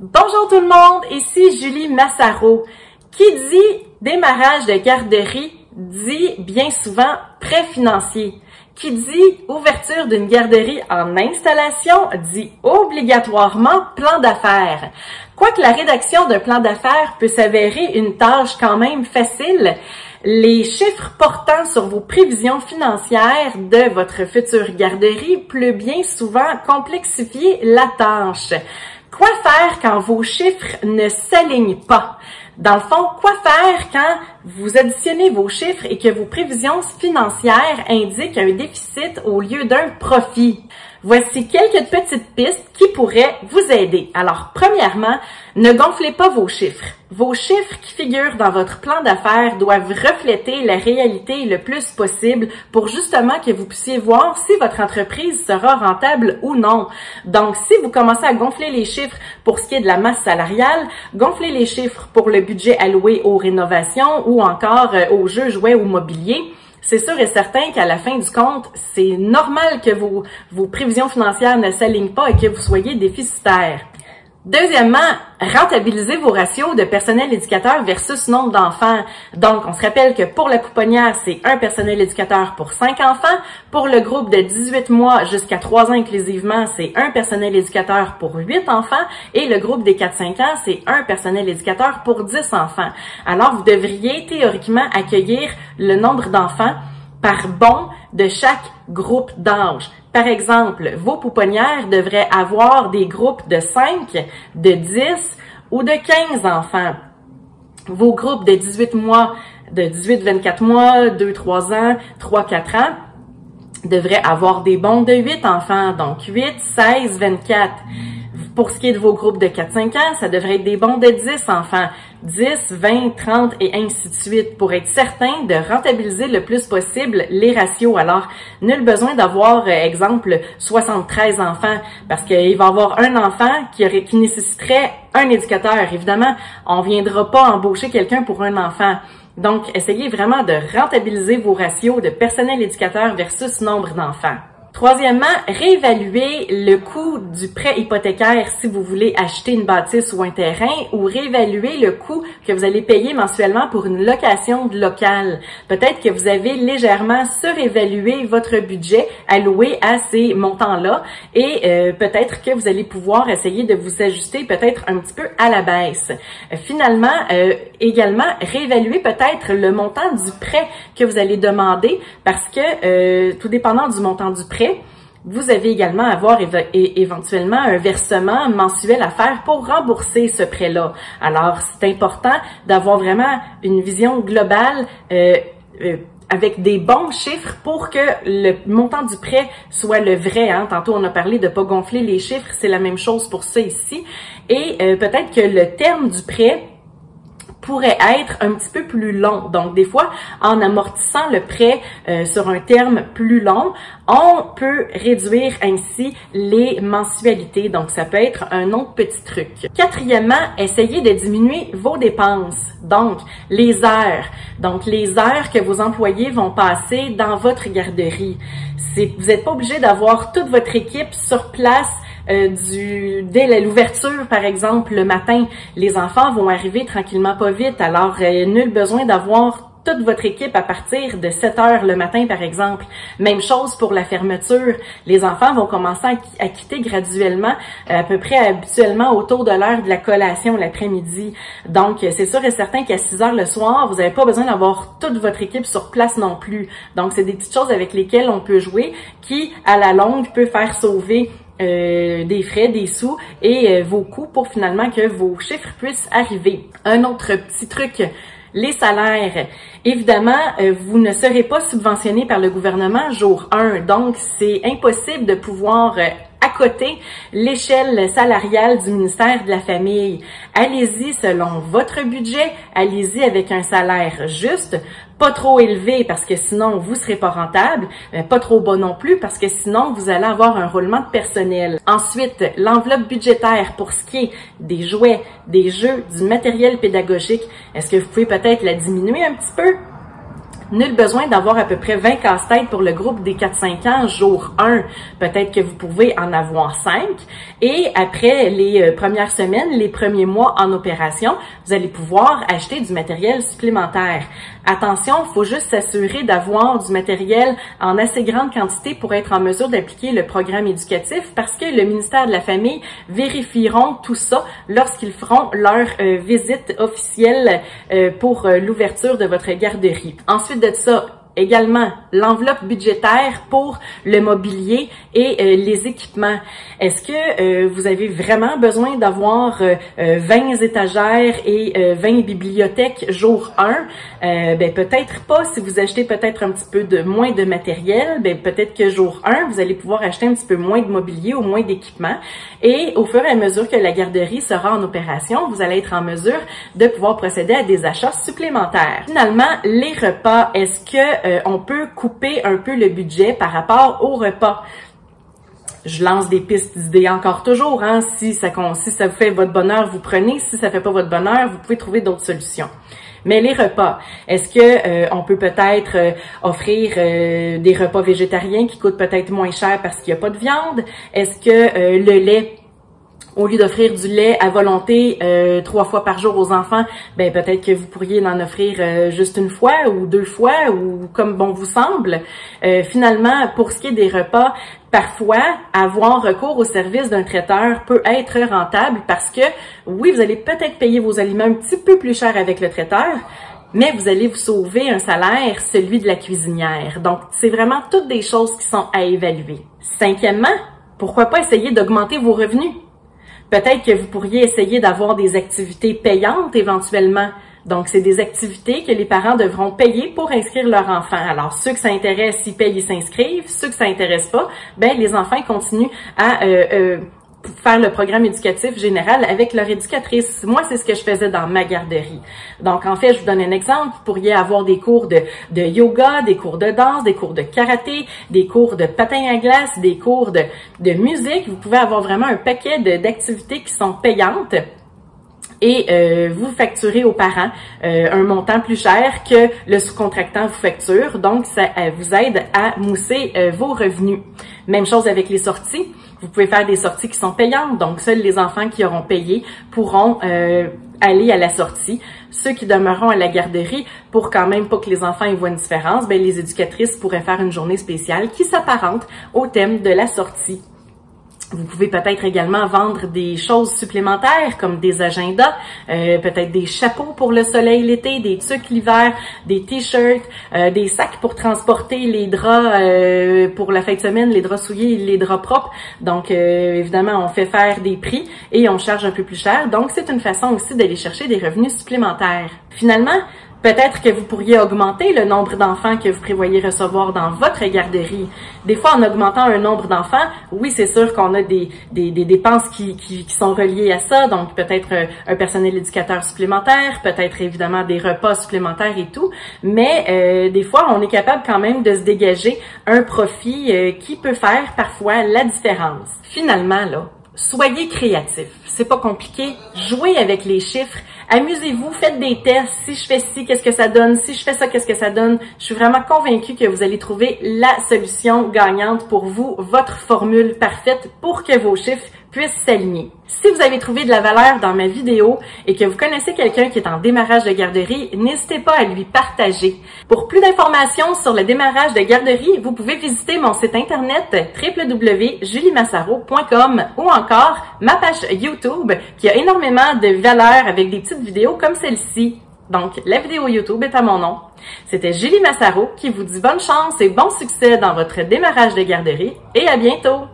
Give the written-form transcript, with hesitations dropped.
Bonjour tout le monde, ici Julie Massaro. Qui dit démarrage de garderie dit bien souvent prêt financier. Qui dit ouverture d'une garderie en installation dit obligatoirement plan d'affaires. Quoique la rédaction d'un plan d'affaires peut s'avérer une tâche quand même facile, les chiffres portant sur vos prévisions financières de votre future garderie peut bien souvent complexifier la tâche. Quoi faire quand vos chiffres ne s'alignent pas? Dans le fond, quoi faire quand vous additionnez vos chiffres et que vos prévisions financières indiquent un déficit au lieu d'un profit? Voici quelques petites pistes qui pourraient vous aider. Alors, premièrement, ne gonflez pas vos chiffres. Vos chiffres qui figurent dans votre plan d'affaires doivent refléter la réalité le plus possible pour justement que vous puissiez voir si votre entreprise sera rentable ou non. Donc, si vous commencez à gonfler les chiffres pour ce qui est de la masse salariale, gonflez les chiffres pour le budget alloué aux rénovations ou encore aux jeux, jouets ou mobilier, c'est sûr et certain qu'à la fin du compte, c'est normal que vos prévisions financières ne s'alignent pas et que vous soyez déficitaire. Deuxièmement, rentabilisez vos ratios de personnel éducateur versus nombre d'enfants. Donc, on se rappelle que pour la pouponnière, c'est un personnel éducateur pour 5 enfants. Pour le groupe de 18 mois jusqu'à 3 ans inclusivement, c'est un personnel éducateur pour 8 enfants. Et le groupe des 4-5 ans, c'est un personnel éducateur pour 10 enfants. Alors, vous devriez théoriquement accueillir le nombre d'enfants par bon de chaque groupe d'âge. Par exemple, vos pouponnières devraient avoir des groupes de 5, de 10 ou de 15 enfants. Vos groupes de 18 mois, de 18-24 mois, 2-3 ans, 3-4 ans devraient avoir des bons de 8 enfants, donc 8, 16, 24. Pour ce qui est de vos groupes de 4-5 ans, ça devrait être des bons de 10 enfants, 10, 20, 30 et ainsi de suite pour être certain de rentabiliser le plus possible les ratios. Alors, nul besoin d'avoir, exemple, 73 enfants parce qu'il va y avoir un enfant qui nécessiterait un éducateur. Évidemment, on ne viendra pas embaucher quelqu'un pour un enfant. Donc, essayez vraiment de rentabiliser vos ratios de personnel éducateur versus nombre d'enfants. Troisièmement, réévaluer le coût du prêt hypothécaire si vous voulez acheter une bâtisse ou un terrain ou réévaluer le coût que vous allez payer mensuellement pour une location de local. Peut-être que vous avez légèrement surévalué votre budget alloué à ces montants-là et peut-être que vous allez pouvoir essayer de vous ajuster peut-être un petit peu à la baisse. Finalement, également, réévaluer peut-être le montant du prêt que vous allez demander parce que tout dépendant du montant du prêt, vous avez également à avoir éventuellement un versement mensuel à faire pour rembourser ce prêt-là. Alors, c'est important d'avoir vraiment une vision globale avec des bons chiffres pour que le montant du prêt soit le vrai. Tantôt, on a parlé de pas gonfler les chiffres, c'est la même chose pour ça ici. Et peut-être que le terme du prêt pourrait être un petit peu plus long. Donc, des fois, en amortissant le prêt sur un terme plus long, on peut réduire ainsi les mensualités. Donc, ça peut être un autre petit truc. Quatrièmement, essayez de diminuer vos dépenses. Donc, les heures. Donc, les heures que vos employés vont passer dans votre garderie. Vous n'êtes pas obligé d'avoir toute votre équipe sur place dès l'ouverture, par exemple, le matin. Les enfants vont arriver tranquillement pas vite, alors nul besoin d'avoir toute votre équipe à partir de 7 heures le matin, par exemple. Même chose pour la fermeture. Les enfants vont commencer à quitter graduellement, à peu près habituellement autour de l'heure de la collation l'après-midi. Donc, c'est sûr et certain qu'à 6 heures le soir, vous n'avez pas besoin d'avoir toute votre équipe sur place non plus. Donc, c'est des petites choses avec lesquelles on peut jouer qui, à la longue, peut faire sauver des frais, des sous et vos coûts pour finalement que vos chiffres puissent arriver. Un autre petit truc, les salaires. Évidemment, vous ne serez pas subventionné par le gouvernement jour 1, donc c'est impossible de pouvoir accoter l'échelle salariale du ministère de la Famille. Allez-y selon votre budget, allez-y avec un salaire juste, pas trop élevé parce que sinon vous serez pas rentable, mais pas trop bas non plus parce que sinon vous allez avoir un roulement de personnel. Ensuite, l'enveloppe budgétaire pour ce qui est des jouets, des jeux, du matériel pédagogique, est-ce que vous pouvez peut-être la diminuer un petit peu? Nul besoin d'avoir à peu près 20 casse-têtes pour le groupe des 4-5 ans, jour 1. Peut-être que vous pouvez en avoir 5. Et après les premières semaines, les premiers mois en opération, vous allez pouvoir acheter du matériel supplémentaire. Attention, il faut juste s'assurer d'avoir du matériel en assez grande quantité pour être en mesure d'appliquer le programme éducatif parce que le ministère de la Famille vérifieront tout ça lorsqu'ils feront leur visite officielle pour l'ouverture de votre garderie. Ensuite de ça, également, l'enveloppe budgétaire pour le mobilier et les équipements. Est-ce que vous avez vraiment besoin d'avoir 20 étagères et 20 bibliothèques jour 1? Ben peut-être pas. Si vous achetez peut-être un petit peu moins de matériel, ben peut-être que jour 1, vous allez pouvoir acheter un petit peu moins de mobilier ou moins d'équipement. Et au fur et à mesure que la garderie sera en opération, vous allez être en mesure de pouvoir procéder à des achats supplémentaires. Finalement, les repas, est-ce que on peut couper un peu le budget par rapport au repas? Je lance des pistes d'idées encore toujours. Hein? Si ça vous fait votre bonheur, vous prenez. Si ça fait pas votre bonheur, vous pouvez trouver d'autres solutions. Mais les repas, est-ce que on peut peut-être offrir des repas végétariens qui coûtent peut-être moins cher parce qu'il n'y a pas de viande? Est-ce que le lait, au lieu d'offrir du lait à volonté 3 fois par jour aux enfants, ben peut-être que vous pourriez en offrir juste une fois ou 2 fois ou comme bon vous semble. Finalement, pour ce qui est des repas, parfois, avoir recours au service d'un traiteur peut être rentable parce que, oui, vous allez peut-être payer vos aliments un petit peu plus cher avec le traiteur, mais vous allez vous sauver un salaire, celui de la cuisinière. Donc, c'est vraiment toutes des choses qui sont à évaluer. 5e, pourquoi pas essayer d'augmenter vos revenus? Peut-être que vous pourriez essayer d'avoir des activités payantes éventuellement. Donc, c'est des activités que les parents devront payer pour inscrire leur enfant. Alors, ceux que ça intéresse, s'ils payent, ils s'inscrivent. Ceux que ça intéresse pas, ben les enfants ils continuent à faire le programme éducatif général avec leur éducatrice. Moi, c'est ce que je faisais dans ma garderie. Donc, en fait, je vous donne un exemple. Vous pourriez avoir des cours de yoga, des cours de danse, des cours de karaté, des cours de patin à glace, des cours de musique. Vous pouvez avoir vraiment un paquet d'activités qui sont payantes. Et vous facturez aux parents un montant plus cher que le sous-contractant vous facture. Donc, ça vous aide à mousser vos revenus. Même chose avec les sorties. Vous pouvez faire des sorties qui sont payantes. Donc, seuls les enfants qui auront payé pourront aller à la sortie. Ceux qui demeureront à la garderie, pour quand même pas que les enfants y voient une différence, ben les éducatrices pourraient faire une journée spéciale qui s'apparente au thème de la sortie. Vous pouvez peut-être également vendre des choses supplémentaires comme des agendas, peut-être des chapeaux pour le soleil l'été, des tucs l'hiver, des t-shirts, des sacs pour transporter les draps pour la fin de semaine, les draps souillés et les draps propres. Donc, évidemment, on fait faire des prix et on charge un peu plus cher. Donc, c'est une façon aussi d'aller chercher des revenus supplémentaires. Finalement, peut-être que vous pourriez augmenter le nombre d'enfants que vous prévoyez recevoir dans votre garderie. Des fois, en augmentant un nombre d'enfants, oui, c'est sûr qu'on a des dépenses qui sont reliées à ça. Donc, peut-être un personnel éducateur supplémentaire, peut-être évidemment des repas supplémentaires et tout. Mais des fois, on est capable quand même de se dégager un profit qui peut faire parfois la différence. Finalement, là, soyez créatifs. C'est pas compliqué. Jouez avec les chiffres. Amusez-vous, faites des tests. Si je fais ci, qu'est-ce que ça donne? Si je fais ça, qu'est-ce que ça donne? Je suis vraiment convaincue que vous allez trouver la solution gagnante pour vous, votre formule parfaite pour que vos chiffres puissent s'aligner. Si vous avez trouvé de la valeur dans ma vidéo et que vous connaissez quelqu'un qui est en démarrage de garderie, n'hésitez pas à lui partager. Pour plus d'informations sur le démarrage de garderie, vous pouvez visiter mon site internet www.juliemassaro.com ou encore ma page YouTube qui a énormément de valeur avec des petites vidéos comme celle-ci. Donc, la vidéo YouTube est à mon nom. C'était Julie Massaro qui vous dit bonne chance et bon succès dans votre démarrage de garderie et à bientôt!